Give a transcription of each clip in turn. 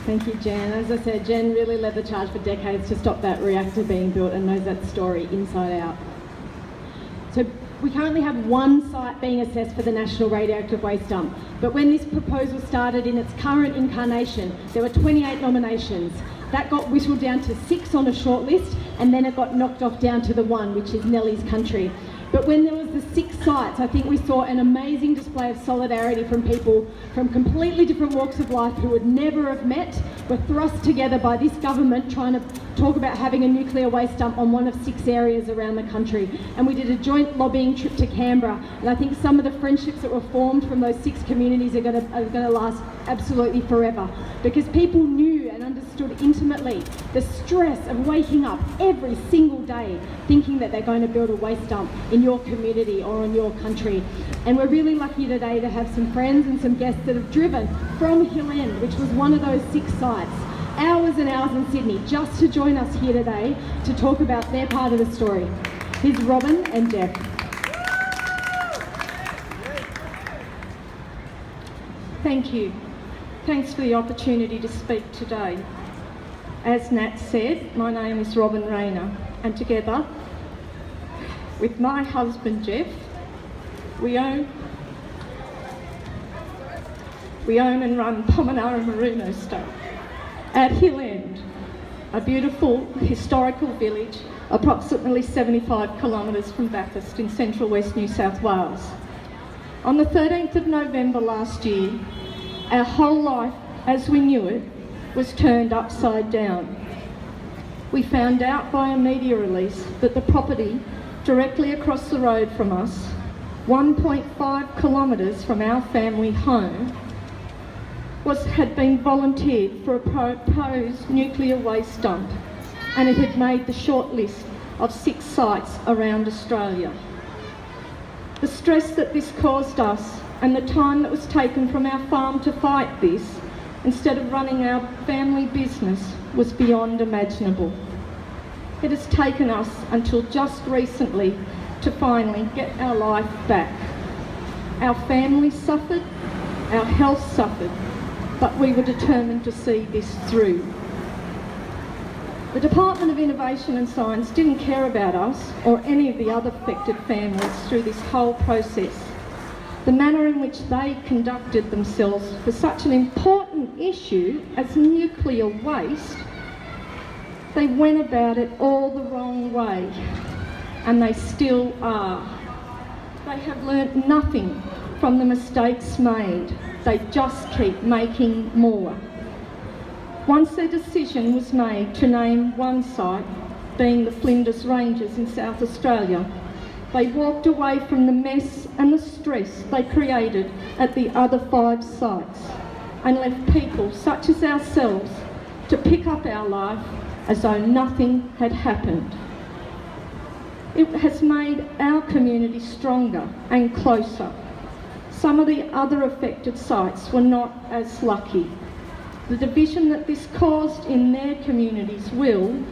Thank you, Jen. As I said, Jen really led the charge for decades to stop that reactor being built and knows that story inside out. So we currently have one site being assessed for the National Radioactive Waste Dump, but when this proposal started in its current incarnation, there were 28 nominations. That got whittled down to 6 on a short list, and then it got knocked off down to the 1, which is Nellie's Country. But when there was the 6 sites, I think we saw an amazing display of solidarity from people from completely different walks of life who would never have met, were thrust together by this government trying to talk about having a nuclear waste dump on one of 6 areas around the country. And we did a joint lobbying trip to Canberra, and I think some of the friendships that were formed from those 6 communities are going to last absolutely forever, because people knew and understood intimately the stress of waking up every single day thinking that they're going to build a waste dump in your community or in your country. And we're really lucky today to have some friends and some guests that have driven from Hill End, which was one of those 6 sites, hours and hours in Sydney, just to join us here today to talk about their part of the story. Here's Robin and Jeff. Thank you. Thanks for the opportunity to speak today. As Nat said, my name is Robin Rayner, and together with my husband Jeff, we own and run Pomonara Merino Stoke at Hill End, a beautiful historical village approximately 75 kilometres from Bathurst in central west New South Wales. On the 13th of November last year, our whole life as we knew it was turned upside down. We found out by a media release that the property directly across the road from us, 1.5 kilometres from our family home, had been volunteered for a proposed nuclear waste dump, and it had made the short list of 6 sites around Australia. The stress that this caused us and the time that was taken from our farm to fight this, instead of running our family business, was beyond imaginable. It has taken us until just recently to finally get our life back. Our family suffered, our health suffered, but we were determined to see this through. The Department of Innovation and Science didn't care about us or any of the other affected families through this whole process. The manner in which they conducted themselves for such an important issue as nuclear waste, they went about it all the wrong way, and they still are. They have learnt nothing from the mistakes made. They just keep making more. Once their decision was made to name one site, being the Flinders Ranges in South Australia, they walked away from the mess and the stress they created at the other 5 sites and left people such as ourselves to pick up our life as though nothing had happened. It has made our community stronger and closer. Some of the other affected sites were not as lucky. The division that this caused in their communities will,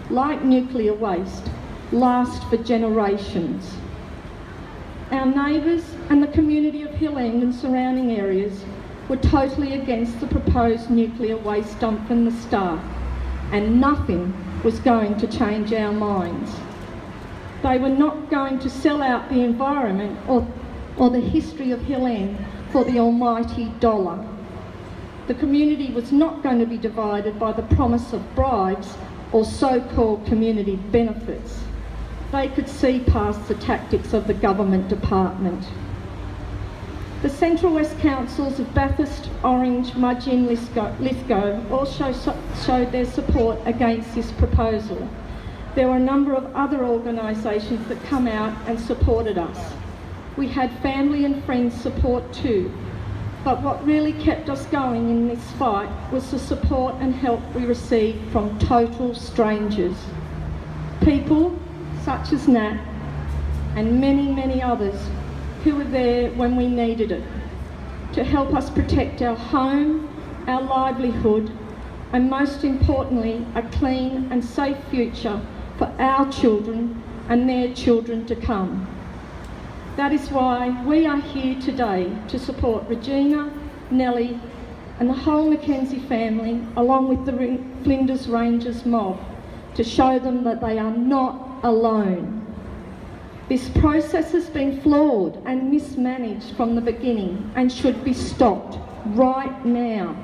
like nuclear waste, last for generations. Our neighbours and the community of Hill End and surrounding areas were totally against the proposed nuclear waste dump from the start, and nothing was going to change our minds. They were not going to sell out the environment or the history of Hill End for the almighty dollar. The community was not going to be divided by the promise of bribes or so-called community benefits. They could see past the tactics of the government department. The Central West Councils of Bathurst, Orange, Mudgee and Lithgow also showed their support against this proposal. There were a number of other organisations that come out and supported us. We had family and friends support too, but what really kept us going in this fight was the support and help we received from total strangers. People such as Nat and many, many others who were there when we needed it, to help us protect our home, our livelihood, and most importantly, a clean and safe future for our children and their children to come. That is why we are here today to support Regina, Nellie and the whole Mackenzie family, along with the Flinders Rangers mob, to show them that they are not alone. This process has been flawed and mismanaged from the beginning and should be stopped right now.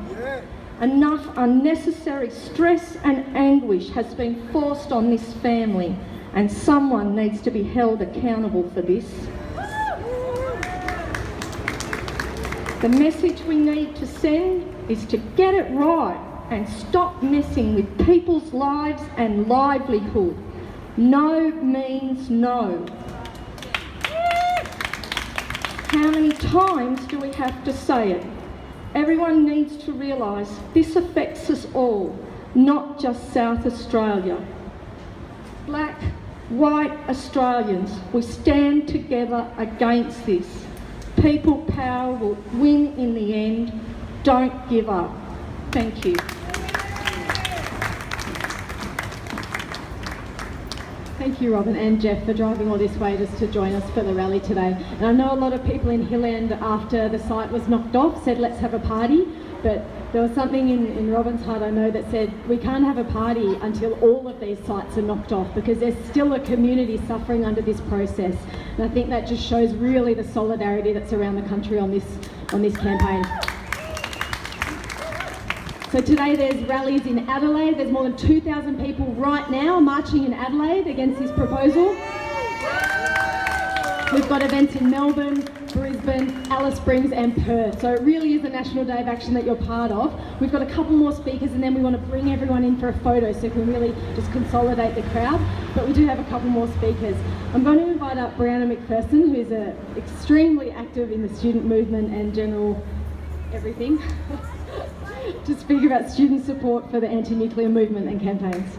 Enough unnecessary stress and anguish has been forced on this family, and someone needs to be held accountable for this. The message we need to send is to get it right and stop messing with people's lives and livelihood. No means no. How many times do we have to say it? Everyone needs to realise this affects us all, not just South Australia. Black, white Australians, we stand together against this. People power will win in the end. Don't give up. Thank you. Thank you, Robin and Jeff, for driving all this way just to join us for the rally today. And I know a lot of people in Hillend, after the site was knocked off, said let's have a party, but there was something in Robin's heart, I know, that said we can't have a party until all of these sites are knocked off, because there's still a community suffering under this process. And I think that just shows really the solidarity that's around the country on this campaign. So today there's rallies in Adelaide. There's more than 2,000 people right now marching in Adelaide against this proposal. We've got events in Melbourne, Brisbane, Alice Springs and Perth. So it really is a national day of action that you're part of. We've got a couple more speakers and then we want to bring everyone in for a photo so we can really just consolidate the crowd. But we do have a couple more speakers. I'm going to invite up Brianna McPherson, who's extremely active in the student movement and general everything, to speak about student support for the anti-nuclear movement and campaigns.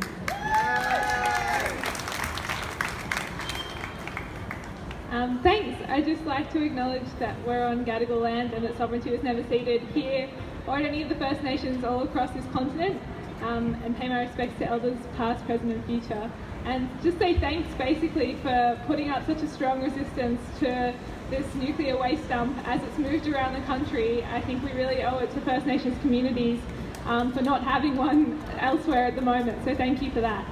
Thanks. I'd just like to acknowledge that we're on Gadigal land and that sovereignty was never ceded here or at any of the First Nations all across this continent, and pay my respects to elders past, present and future. And just say thanks basically for putting up such a strong resistance to this nuclear waste dump as it's moved around the country. I think we really owe it to First Nations communities for not having one elsewhere at the moment. So thank you for that.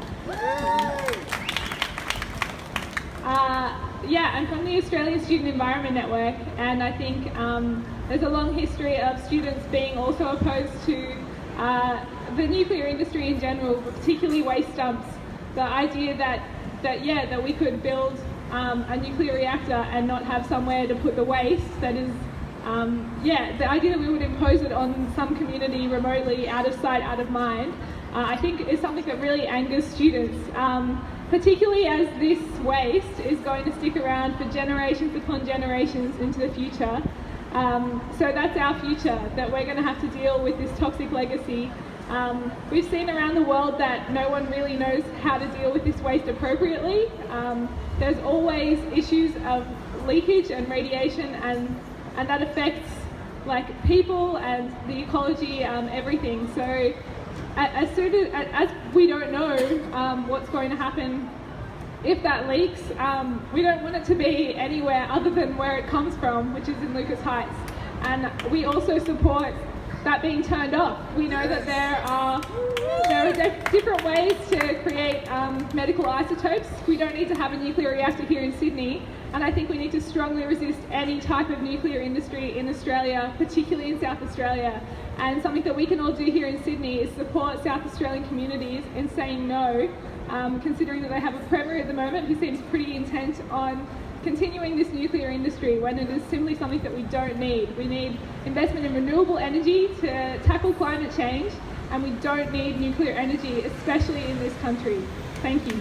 Yeah, I'm from the Australian Student Environment Network, and I think there's a long history of students being also opposed to the nuclear industry in general, but particularly waste dumps. The idea that we could build a nuclear reactor and not have somewhere to put the waste, that is, the idea that we would impose it on some community remotely, out of sight, out of mind, I think is something that really angers students. Particularly as this waste is going to stick around for generations upon generations into the future. So that's our future, that we're going to have to deal with this toxic legacy. We've seen around the world that no one really knows how to deal with this waste appropriately. There's always issues of leakage and radiation, and that affects like people and the ecology, everything. So as we don't know what's going to happen if that leaks, we don't want it to be anywhere other than where it comes from, which is in Lucas Heights. And we also support that being turned off. We know that there are different ways to create medical isotopes. We don't need to have a nuclear reactor here in Sydney, and I think we need to strongly resist any type of nuclear industry in Australia, particularly in South Australia. And something that we can all do here in Sydney is support South Australian communities in saying no, considering that they have a Premier at the moment who seems pretty intent on continuing this nuclear industry when it is simply something that we don't need. We need investment in renewable energy to tackle climate change, and we don't need nuclear energy, especially in this country. Thank you.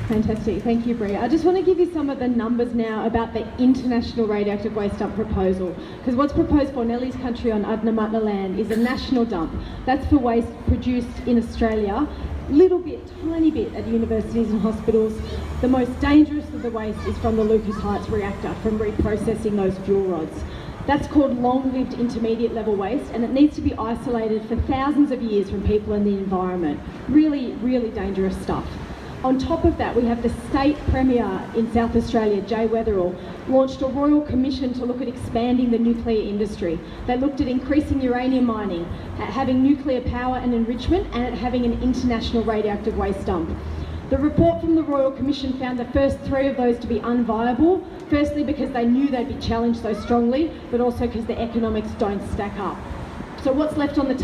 Fantastic, thank you, Bria. I just want to give you some of the numbers now about the international radioactive waste dump proposal, because what's proposed for Nellie's country on Adnyamathanha land is a national dump. That's for waste produced in Australia, little bit, tiny bit at universities and hospitals. The most dangerous of the waste is from the Lucas Heights reactor, from reprocessing those fuel rods. That's called long-lived intermediate level waste, and it needs to be isolated for thousands of years from people and the environment. Really, really dangerous stuff. On top of that, we have the state premier in South Australia, Jay Weatherill, launched a royal commission to look at expanding the nuclear industry. They looked at increasing uranium mining, at having nuclear power and enrichment, and at having an international radioactive waste dump. The report from the Royal Commission found the first 3 of those to be unviable, firstly because they knew they'd be challenged so strongly, but also because the economics don't stack up. So what's left on the